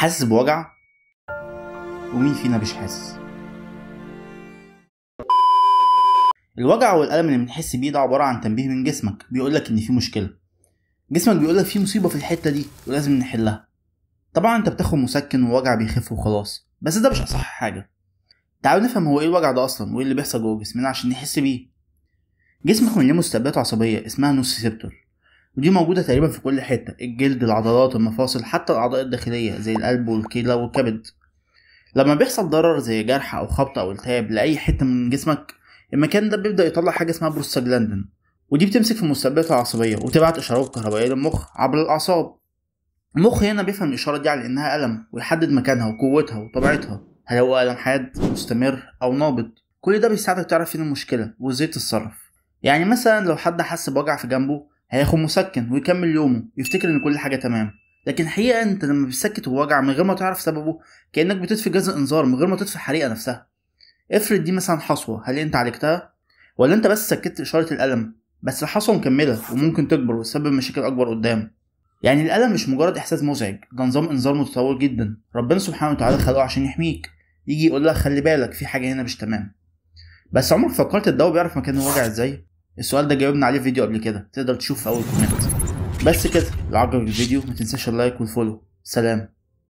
حاسس بوجع؟ ومين فينا مش حاسس؟ الوجع والألم اللي بنحس بيه ده عبارة عن تنبيه من جسمك بيقولك إن في مشكلة. جسمك بيقولك في مصيبة في الحتة دي ولازم نحلها. طبعا انت بتاخد مسكن ووجع بيخف وخلاص، بس ده مش أصح حاجة. تعالوا نفهم هو ايه الوجع ده أصلا وايه اللي بيحصل جوه جسمنا عشان نحس بيه. جسمك مليان مستقبلات عصبية اسمها نوسيسبتور، ودي موجودة تقريبا في كل حتة، الجلد، العضلات، المفاصل، حتى الأعضاء الداخلية زي القلب والكلى والكبد. لما بيحصل ضرر زي جرح أو خبط أو التهاب لأي حتة من جسمك، المكان ده بيبدأ يطلع حاجة اسمها بروستاجلاندين، ودي بتمسك في المستقبلات العصبية وتبعت إشارات كهربائية للمخ عبر الأعصاب. المخ هنا بيفهم الإشارة دي على إنها ألم ويحدد مكانها وقوتها وطبيعتها، هل هو ألم حاد مستمر أو نابض. كل ده بيساعدك تعرف فين المشكلة وإزاي تتصرف. يعني مثلا لو حد حس بوجع في جنبه هياخد مسكن ويكمل يومه ويفتكر إن كل حاجة تمام، لكن الحقيقة انت لما بتسكت الوجع من غير ما تعرف سببه كأنك بتطفي جهاز انذار من غير ما تطفي الحريقة نفسها. افرض دي مثلا حصوة، هل انت عالجتها؟ ولا انت بس سكت اشارة الألم؟ بس الحصوة مكملة وممكن تكبر وتسبب مشاكل أكبر قدام. يعني الألم مش مجرد إحساس مزعج، ده نظام إنذار متطور جدا ربنا سبحانه وتعالى خلقه عشان يحميك، يجي يقول لك خلي بالك في حاجة هنا مش تمام. بس عمرك فكرت الدواء بيعرف مكان الوجع ازاي؟ السؤال ده جاوبنا عليه في فيديو قبل كده، تقدر تشوف في أول كومنت. بس كده، لو عجبك الفيديو متنساش اللايك والفولو. سلام.